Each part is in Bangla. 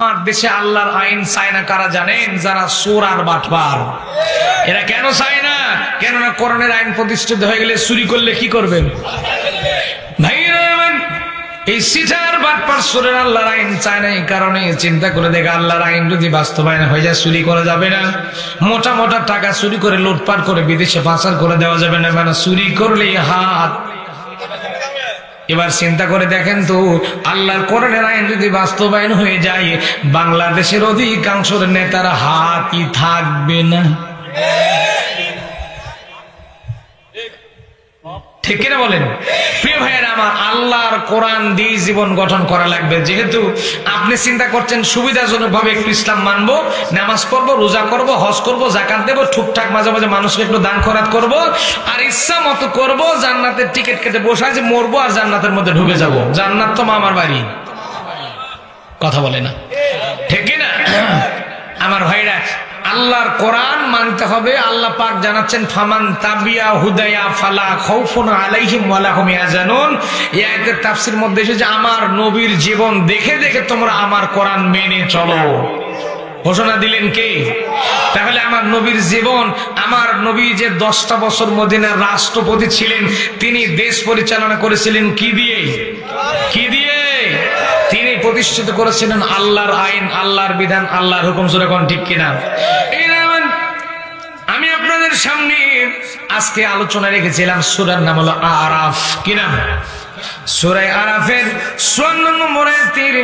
আমার দেশে আল্লাহর আইন চায় না কারা জানেন? যারা চোর আর বাটপার। এরা কেন চায় না? কেননা কোরআনের আইন প্রতিষ্ঠিত হয়ে গেলে চুরি করলে কি করবেন ভাইরা? এই সিটার বাটপার চোরের আল্লাহর আইন চায় না। এই কারণে চিন্তা করে দেখে আল্লাহর আইন যদি বাস্তবায়ন হয়ে যায় চুরি করা যাবে না, মোটা মোটা টাকা চুরি করে লুটপাট করে বিদেশে পাচার করে দেওয়া যাবে না, মানে চুরি করলেই হাত। এবার চিন্তা করে দেখেন তো, আল্লাহর কোরআনের আইন যদি বাস্তবায়ন হয়ে যায়, বাংলাদেশের অধিকাংশ নেতার হাতই থাকবে না। ঠিক কিনা বলেন? প্রিয় ভাইয়েরা আমার, আল্লাহর কোরআন দিয়ে জীবন গঠন করা লাগবে। যেহেতু আপনি চিন্তা করছেন সুবিধাজনক ভাবে একটু ইসলাম মানবো, নামাজ পড়বো, রোজা করবো, হজ করবো, জাকাত দেবো, টুকটাক মাঝে মাঝে মানুষকে একটু দান খয়রাত করবো, আর ইচ্ছা মতো করবো, জান্নাতের টিকিট কেটে বসে আছে, মরবো আর জান্নাতের মধ্যে ঢুকে যাব। জান্নাত তো মামার বাড়ি। কথা বলে না, ঠিক কিনা? আমার ভাইরা, আল্লাহর কোরআন মানতে হবে। আল্লাহ পাক জানাচ্ছেন, ফামান তাবিয়া হুদায়া ফালা খাউফুন আলাইহিম ওয়ালা হুম ইয়াহজানুন। এই আয়াতের তাফসীর মধ্যে এসেছে, আমার নবীর জীবন দেখে দেখে তোমরা আমার কোরআন মেনে চলো। ঘোষণা দিলেন কে? তাহলে আমার নবীর জীবন, আমার নবী যে 10টা বছর মদিনার রাষ্ট্রপতি ছিলেন, তিনি দেশ পরিচালনা করেছিলেন কি দিয়ে? কি দিয়ে? তিনি প্রতিষ্ঠিত করেছিলেন আল্লাহর আইন, আল্লাহর বিধান, আল্লাহর হুকুম। জোরে কোন ঠিক কিনা? আমি আপনাদের সামনে আজকে আলোচনা রেখেছিলাম সূরার নাম হলো আরাফ। কি নাম? সূরা আরাফের 54 নম্বর আয়াতের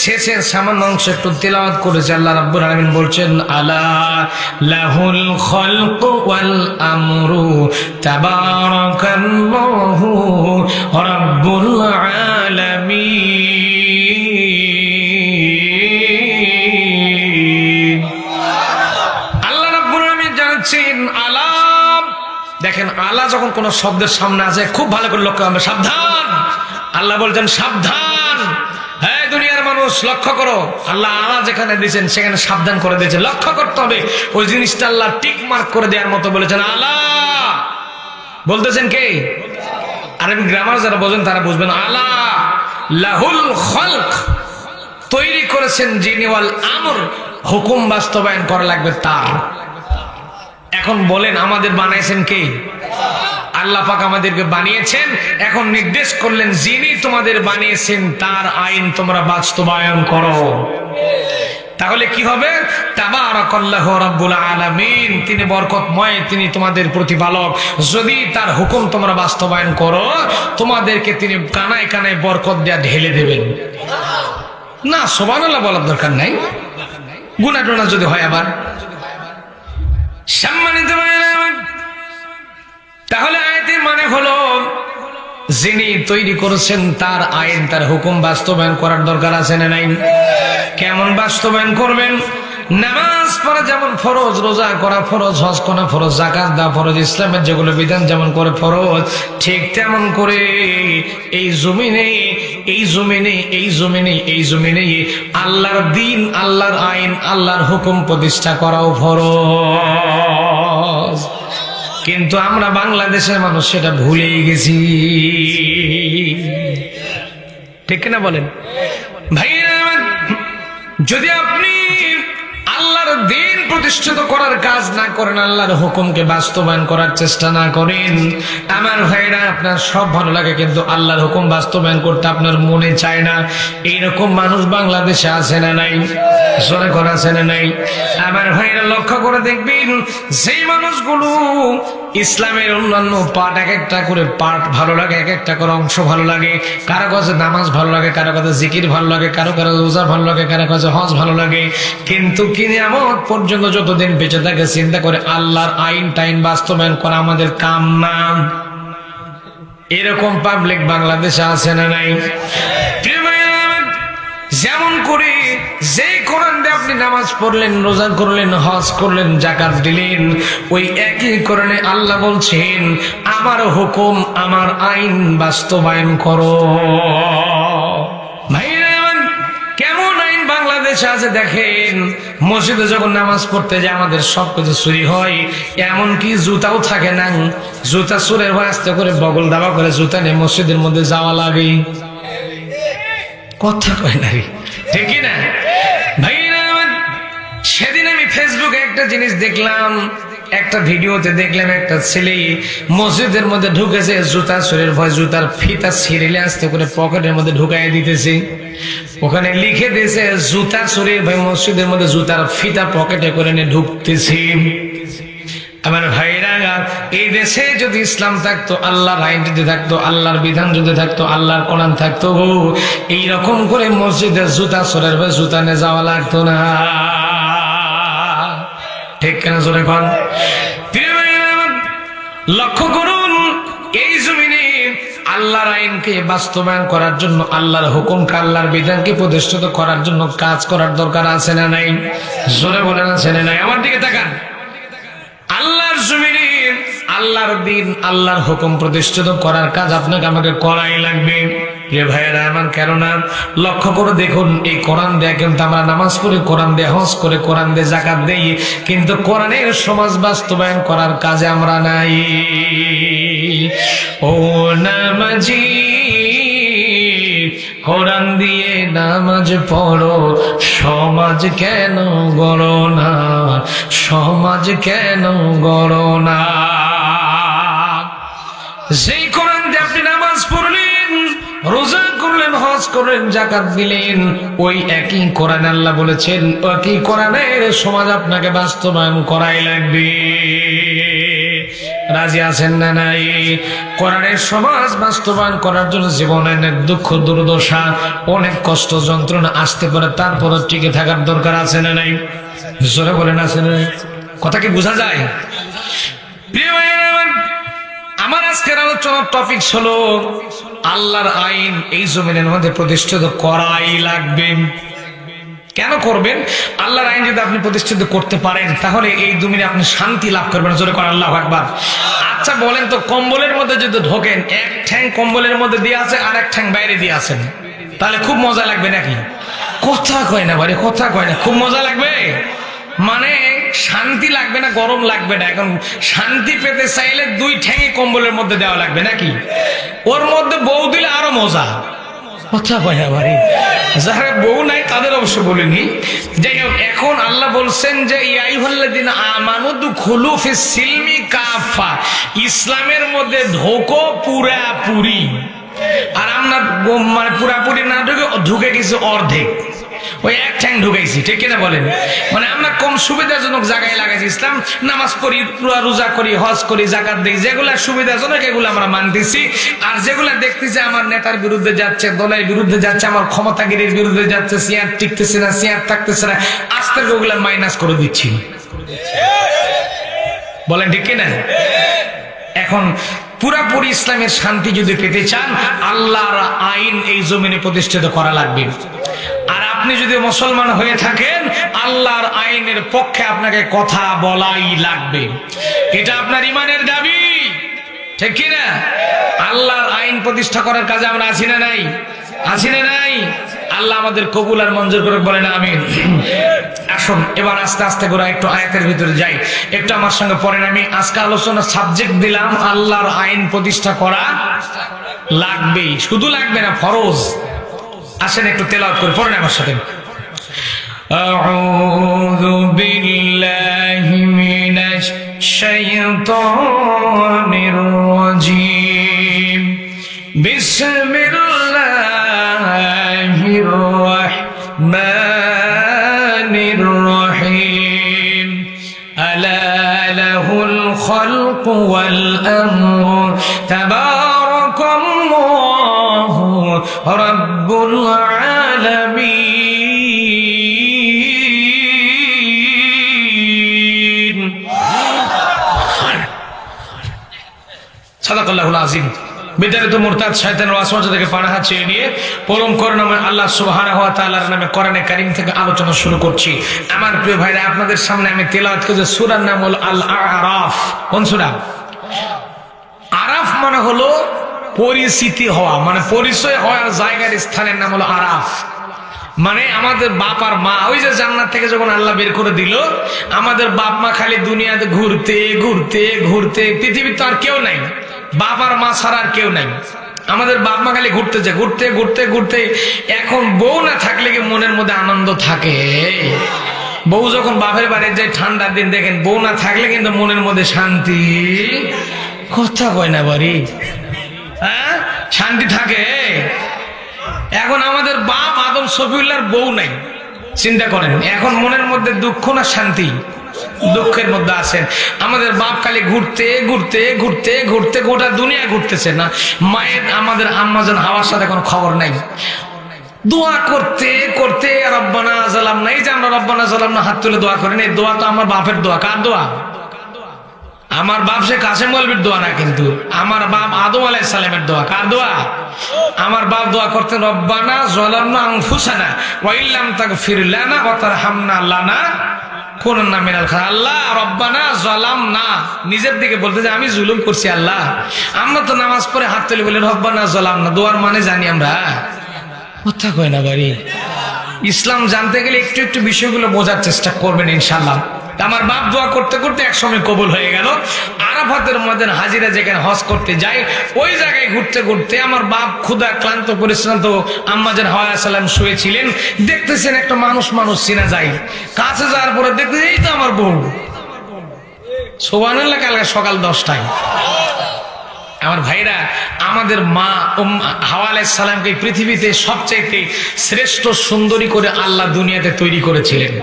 শেষের সামান্য অংশ একটু তেলাওয়াত করেছে। আল্লাহ রাব্বুল আলামিন বলছেন, আলা লাহুল খালকু ওয়াল আমরু তাবারাকাল্লাহু রাব্বুল আলামিন। আল্লাহ রাব্বুল আলামিন জানাচ্ছেন আলা। দেখেন, আলা যখন কোন শব্দের সামনে আসে খুব ভালো করে লক্ষ্য করবে। সাবধান, আল্লাহ বলছেন সাবধান। হ্যাঁ দুনিয়ার মানুষ লক্ষ্য করো, আল্লাহ আলা যেখানে দিয়েছেন সেখানে সাবধান করে দিয়েছেন। লক্ষ্য করতে হবে, ওই জিনিসটা আল্লাহ টিক মার্ক করে দেওয়ার মতো বলেছেন। আলা বলতেছেন কে? আরবি গ্রামার যারা বোঝেন তারা বুঝবেন। আলা লাহুল খালক, তৈরি করেছেন যিনি, ওয়াল আমর, হুকুম বাস্তবায়ন করা লাগবে তার। এখন বলেন, আমাদের বানাইছেন কে? আল্লাহ পাক আমাদেরকে বানিয়েছেন। এখন নির্দেশ করলেন, যিনি তোমাদের বানিয়েছেন তার আইন তোমরা বাস্তবায়ন করো। তাহলে কি হবে? তাবারাকাল্লাহু রাব্বুল আলামিন, তিনি বরকতময়, তিনি তোমাদের প্রতিপালক। যদি তার হুকুম তোমরা বাস্তবায়ন করো, তোমাদেরকে তিনি কানায় কানায় বরকত দেয়া ঢেলে দেবেন। না সুবহানাল্লাহ বলার দরকার নাই, গুনাহ টোনা যদি হয় আবার। সম্মানিত ভাইরা, তাহলে আয়াতের মানে হলো, যিনি তৈরি করেছেন তার আইন, তার হুকুম বাস্তবায়ন করার দরকার আছে না নাই? কেমন বাস্তবায়ন করবেন? নামাজ পড়া যেমন ফরজ, রোজা করা ফরজ, হজ করা ফরজ, যাকাত দেওয়া ফরজ, ইসলামের যেগুলো বিধান যেমন করে ফরজ, ঠিক তেমন করে এই জমিনে আল্লাহর দিন, আল্লাহর আইন, আল্লাহর হুকুম প্রতিষ্ঠা করাও ফরজ। কিন্তু আমরা বাংলাদেশের মানুষ সেটা ভুলেই গেছি। ঠিক কিনা বলেন ভাইরা? যদি আপনি আল্লাহর দিন প্রতিষ্ঠিত করার কাজ না করেন, আল্লাহর হুকুমকে বাস্তবায়ন করার চেষ্টা না করেন, আমার ভাইরা, আপনার সব ভালো লাগে কিন্তু আল্লাহর হুকুম বাস্তবায়ন করতে আপনার মনে চায় না। এইরকম মানুষ বাংলাদেশে আছে না নাই? জোরে করে আছে না নাই? আমার ভাইরা লক্ষ্য করে দেখবেন, সেই মানুষগুলো ইসলামের অন্যান্য পার্ট, এক একটা করে পার্ট ভালো লাগে, এক একটা করে অংশ ভালো লাগে। কারো কাছে নামাজ ভালো লাগে, কারো কাছে জিকির ভালো লাগে, কারো কারো রোজা ভালো লাগে, কারো কাছে হজ ভালো লাগে। কিন্তু কিয়ামত পর্যন্ত যতদিন বেঁচে থাকে চিন্তা করে আল্লাহর আইন টাইন বাস্তবায়ন করা আমাদের কাম না। এরকম পাবলিক বাংলাদেশে আছে না নাই? যেমন করে যে কোরআন দিয়ে আপনি নামাজ পড়লেন, রোজা করলেন, হজ করলেন, যাকাত দিলেন, ওই একই কোরআনে আল্লাহ বলছেন, আমার হুকুম, আমার আইন বাস্তবায়ন করো। ভাইরা, কেমন আইন বাংলাদেশে আছে দেখেন। মসজিদে যখন নামাজ পড়তে যায় আমাদের সবকিছু চুরি হয়, এমনকি জুতাও থাকে না। জুতা চুরের ভয় আস্তে করে বগল দাবা করে জুতা নিয়ে মসজিদের মধ্যে যাওয়া লাগে। কথা কয় না, ঠিক না ভাই? একটা জিনিস দেখলাম, একটা ভিডিওতে দেখলাম একটা ছেলে মসজিদের মধ্যে ঢুকেছে, জুতা চোরের ভয় জুতার ফিতা ছিঁড়ে আসতে করে পকেটের মধ্যে ঢুকাই দিতেছে। ওখানে লিখে দিয়েছে জুতা চোরের ভয় মসজিদের মধ্যে জুতার ফিতা পকেটে করে নিয়ে ঢুকতেছি। আমার ভাইরা, এই দেশে যদি ইসলাম থাকতো, আল্লাহর আইন যদি থাকতো, আল্লাহর বিধান যদি থাকতো, আল্লাহর কোরআন থাকতো, এইরকম করে মসজিদের জুতা চোরের ভয় জুতা নিয়ে যাওয়া লাগতো না। ঠিক কেন জোরে কোন? লক্ষ্য করুন, এই জমিনে আল্লাহর আইনকে বাস্তবায়ন করার জন্য, আল্লাহর হুকুমকে, আল্লাহর বিধানকে প্রতিষ্ঠিত করার জন্য কাজ করার দরকার আছে না নাই? জোরে বলেন আছে না নাই? আমার দিকে তাকান। আল্লাহর জমিনে আল্লাহর দিন, আল্লাহর হুকুম প্রতিষ্ঠিত করার কাজ আপনাকে আমাকে করাই লাগবে। প্রিয় ভাইয়েরা আমার, কেননা লক্ষ্য করে দেখুন, এই কোরআন দেয়া কিন্তু আমরা নামাজ পড়ে, কোরআন দিয়ে হজ করে, কোরআন দিয়ে যাকাত দেই, কিন্তু কোরআনের সমাজ বাস্তবায়ন করার কাজে আমরা নাই। ও নামাজি, কোরআন দিয়ে নামাজ পড়ো, সমাজ কেন গড়ো না, সমাজ কেন গড়ো না? যেই কোরআন দিয়ে আপনি নামাজ পড়লেন, রোজা করলেন, হজ করলেন, যাকাত দিলেন, ওই একই কোরআন আল্লাহ বলেছেন একই কোরআনের সমাজ আপনাকে বাস্তবায়ন করাই লাগবে। রাজি আছেন না নাই? কোরআনের সমাজ বাস্তবায়ন করার জন্য জীবনে অনেক দুঃখ দুর্দশা, অনেক কষ্ট যন্ত্রণা আসতে পারে, তারপরে টিকে থাকার দরকার আছে না নাই? জোরে বলেন আছে না নাই? কথা কি বোঝা যায়? আমার আজকের আলোচনার টপিক হলো আল্লাহর আইন এই জমিনের মধ্যে প্রতিষ্ঠিত করাই লাগবে। কেন করবেন? আল্লাহর আইন যদি আপনি প্রতিষ্ঠিত করতে পারেন, তাহলে এই জমিনে আপনি শান্তি লাভ করবেন। জোরে করেন আল্লাহু আকবার। আচ্ছা বলেন তো, কম্বলের মধ্যে যদি ঢোকেন, এক ঠ্যাং কম্বলের মধ্যে দিয়ে আছে আর এক ঠ্যাং বাইরে দিয়ে আছেন, তাহলে খুব মজা লাগবে নাকি? কথা কয় না বাড়ি, কথা কয় না। খুব মজা লাগবে মানে শান্তি লাগবে না, গরম লাগবে না। এখন শান্তি পেতে চাইলে দুই ঠ্যাঙে কম্বলের মধ্যে দেওয়া লাগবে নাকি? ওর মধ্যে বউ দিলে আরো মজা। কথা কয় না বাড়ি। যারা বউ নাই তাদের অবশ্য বলিনি। যাই হোক, এখন আল্লাহ বলছেন যে ইয়া আইয়ুহাল্লাযীনা আমানু দুখুলু ফিস সিলমি কাফা, ইসলামের মধ্যে ঢোকো পুরাপুরি। আর আমরা মানে পুরাপুরি না ঢুকে গেছি অর্ধেক, ওই এক ঠ্যাং ঢুকাইছি। ঠিক কিনা বলেন? মানে আমরা কম সুবিধাজনক জায়গায় লাগাইছি। ইসলাম নামাজ পড়ি, রোজা করি, হজ করি, যাকাত দিই, যেগুলা সুবিধাজনক এগুলো আমরা মানতেছি। আর যেগুলা দেখতেছি আমার নেতার বিরুদ্ধে যাচ্ছে, দলের বিরুদ্ধে যাচ্ছে, আমার ক্ষমতাগিরির বিরুদ্ধে যাচ্ছে, চেয়ার টিকতেছে না, চেয়ার থাকতেছে না, আস্তে ওগুলা মাইনাস করে দিচ্ছি। বলেন ঠিক কিনা? এখন পুরাপুরি ইসলামের শান্তি যদি পেতে চান, আল্লাহর আইন এই জমিনে প্রতিষ্ঠিত করা লাগবে। আর আপনি যদি মুসলমান হয়ে থাকেন, আল্লাহর আইনের পক্ষে আপনাকে কথা বলাই লাগবে। এটা আপনার ইমানের দাবি, ঠিক কিনা? আল্লাহর আইন প্রতিষ্ঠা করার কাজে আমরা আছি না নাই? আছি না নাই? আল্লাহ আমাদের কবুল আর মঞ্জুর করে, বলেন আমিন। আসুন এবার আস্তে আস্তে করে একটু আয়াতের ভিতরে যাই, একটু আমার সঙ্গে পড়েন। আমি আজকে আলোচনার সাবজেক্ট দিলাম আল্লাহর আইন প্রতিষ্ঠা করা লাগবে। শুধু লাগবে না, ফরজ। আসেন একটু তেলাওয়াত করে পড়েন আমার সাথে। আউযু বিল্লাহি মিনাশ শাইতানির রাজীম। বিসমিল্লাহির রাহমানির রাহিম। আলা লাহুল খালকু ওয়াল আমরু তাবারাকাল্লাহু রাব্বুল আলামিন। সাদাকাল্লাহুল আযীম। বিতাড়িত মুরতাদ শয়তানের ওয়াসওয়াসা থেকে পানাহা চেয়ে নিয়ে পরম করুণাময় আল্লাহ সুবহানাহু ওয়া তাআলার নামে কোরআনে কারীম থেকে আলোচনা শুরু করছি। আমার প্রিয় ভাইরা, আপনাদের সামনে আমি তেলাওয়াত করছি সূরার নাম হলো আল আরাফ। কোন সূরা? আরাফ মানে হলো পরিচিতি হওয়া, মানে পরিচয় হওয়ার জায়গার স্থানের নাম হলো আরাফ। মানে আমাদের বাপ আর মা, ওই যে জান্নাত থেকে যখন আল্লাহ বের করে দিল, আমাদের বাপ মা খালি দুনিয়াতে ঘুরতে ঘুরতে ঘুরতে, পৃথিবীতে আর কেউ নাই, বাপ আর মা ছাড়া আর কেউ নাই। আমাদের বাপ মা খালি ঘুরতে যায়, ঘুরতে ঘুরতে ঘুরতে। এখন বউ না থাকলে কি মনের মধ্যে আনন্দ থাকে? বউ যখন বাপের বাড়ি যায় ঠান্ডার দিন দেখেন বউ না থাকলে কিন্তু মনের মধ্যে শান্তি, কথা কয় না বাড়ি, হ্যাঁ শান্তি থাকে। এখন আমাদের বাপ আদম শফিউল্লাহর বউ নাই, চিন্তা করেন এখন মনের মধ্যে দুঃখ না শান্তি? দুঃখের মধ্যে আছেন। আমাদের বাপ খালি ঘুরতে ঘুরতে ঘুরতে ঘুরতে গোটা দুনিয়া ঘুরতেছে না, মায়ের আমাদের আম্মাজান হাওয়ার সাথে কোনো খবর নাই। দোয়া করতে করতে রব্বানা জালামনা, এই যে আমরা রব্বানা জালামনা হাত তুলে দোয়া করেন, এই দোয়া তো আমার বাপের দোয়া। কার দোয়া? আমার বাপ সে কাসেম মৌলভীর দোয়া না, কিন্তু আমার বাপ আদম আলাইহিস সালামের দোয়া। কার দোয়া? আমার বাপ দোয়া করতেন রব্বানা যালামনা আনফুসানা ওয়া ইল্লাম তাগফির লানা ওয়া তারহামনা লানা কুননা মিনাল খাসিরিন। আল্লাহ রব্বানা যালামনা, নিজের দিকে বলতে যে আমি জুলুম করছি আল্লাহ। আমরা তো নামাজ পড়ে হাত তুলে বলি রব্বানা যালামনা, দোয়ার মানে জানি আমরা, কথা কয় না বাড়ি। ইসলাম জানতে গেলে একটু একটু বিষয়গুলো বোঝার চেষ্টা করবেন ইনশাআল্লাহ। আমার বাপ দোয়া করতে করতে এক সময় কবুল হয়ে গেল। আরাফাতের মধ্যে হাজিরা যেখানে হজ করতে যায় ওই জায়গায় ঘুরতে ঘুরতে আমার বাপ ক্ষুধা ক্লান্ত পরিশ্রান্ত, আম্মাজান হাওয়া আলাইহিস সালাম শুয়েছিলেন, দেখতেছেন একটা মানুষ চিনা যায়। কাছে যাওয়ার পরে দেখতেছেন এই তো আমার বউ। সুবহানাল্লাহ। কালকে সকাল 10টায় আমার ভাইরা, আমাদের মা হাওয়া আলাইহিস সালামকে পৃথিবীতে সবচাইতে শ্রেষ্ঠ সুন্দরী করে আল্লাহ দুনিয়াতে তৈরি করেছিলেন।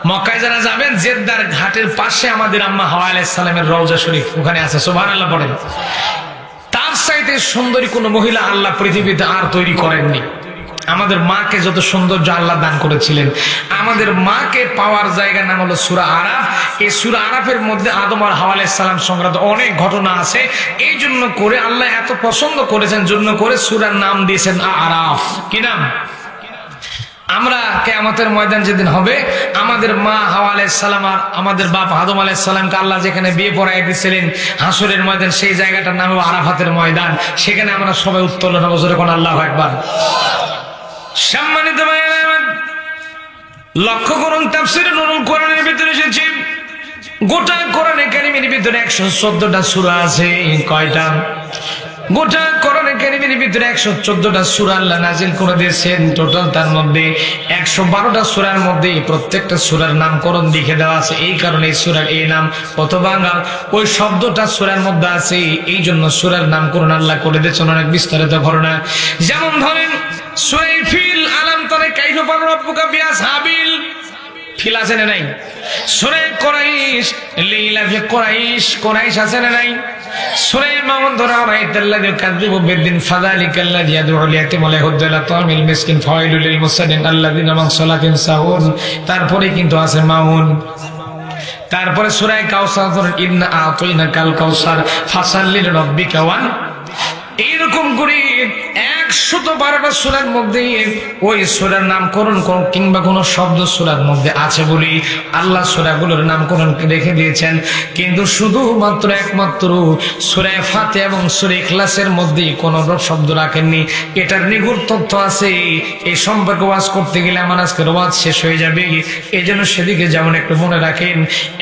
মক্কায় যারা যাবেন জেদ্দার ঘাটের পাশে আমাদের আম্মা হাওয়া আলাইহিস সালামের রওজা শরীফ ওখানে আছে, সুবহানাল্লাহ পড়েন। তার চাইতে সুন্দরী কোন মহিলা আল্লাহ পৃথিবীতে আর তৈরি করেননি। আমাদের মাকে যত সৌন্দর্য আল্লাহ দান করেছিলেন, আমাদের মাকে পাওয়ার জায়গার নাম হলো সূরা আরাফ। এই সূরা আরাফের মধ্যে আদম আর হাওয়া আলাইহিস সালাম সংক্রান্ত অনেক ঘটনা আছে। এই জন্য করে আল্লাহ এত পছন্দ করেছেন, জন্য করে সূরার নাম দিয়েছেন আরাফ। কি নাম? আমরা কিয়ামতের ময়দান যেদিন হবে, আমাদের মা হাওয়া আলাইহিস সালাম আর আমাদের বাপ আদম আলাইহিস সালামকে আল্লাহ যেখানে বিয়ে পড়ায় দিয়েছিলেন হাসরের ময়দান, সেই জায়গাটার নাম হলো আরাফাতের ময়দান। সেখানে আমরা সবাই উত্তোলন হবো, জোরে কোন আল্লাহু আকবার। সম্মানিত ভাইরা, লক্ষ্য করুন তাফসীরে নুরুল কোরআনের ভিতরে এসেছে গোটা কোরআনে কারীমের ভিতরে 114টা সূরা আছে। কয়টা? গোটা কোরআনে কারীমের ভিতরে 114টা সূরা আল্লাহ নাযিল করে দিয়েছেন। টোটাল তার মধ্যে 112টা সূরার মধ্যে প্রত্যেকটা সূরার নামকরণ লিখে দেওয়া আছে। এই কারণে এই সূরার এই নাম কত বাঙাল, ওই শব্দটা সূরার মধ্যে আছে, এই জন্য সূরার নামকরণ আল্লাহ করে দিয়েছেন অনেক বিস্তারিত ঘটনা। যেমন ধরেন সূরা ফিল, আলাম তারা কাইফা ফাআলা রাব্বুকা বিআসহাবিল ফিল আছে না নাই? সূরা কুরাইশ, লিইলাফি কুরাইশ, কুরাইশ আছে না নাই? সূরা মাউন ধরা রাইতাল্লাযী কাযযাবু বিদ্দিন ফাযালিকাল্লাযী ইয়াদউল ইয়াতীম ওয়া লা ইয়াহুদ্দু আলা তা'আমিল মিসকিন ফাওয়াইলুল লিল মুসাল্লিন আল্লাযীনা হুম আন সালাতিহিম সাহুন। তারপরে কিন্তু আছে মাউন। তারপরে সূরা কাউসার ধরেন ইন্না আ'তাইনাকাল কাউসার ফাসাল্লি লিরাব্বিকা ওয়ান। এইরকম করে 112টা সূরার মধ্যে ওই সূরার নামকরণ কিংবা কোন শব্দ সূরার মধ্যে আছে বলে আল্লাহ সূরাগুলোর নামকরণ রেখে দিয়েছেন। কিন্তু শুধুমাত্র একমাত্র সূরা ফাতিহা এবং সূরা ইখলাসের মধ্যে কোন শব্দ রাখেননি। এটার নিগুড় তথ্য আছে, এই সম্পর্কে ওয়াজ করতে গেলে আমার আজকের ওয়াজ শেষ হয়ে যাবে। এই জন্য সেদিকে যেমন একটু মনে রাখেন,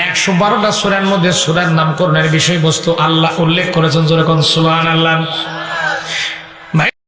112টা সূরার মধ্যে সূরার নামকরণের বিষয়বস্তু আল্লাহ উল্লেখ করেছেন, যেরকম সুবহানাল্লাহ।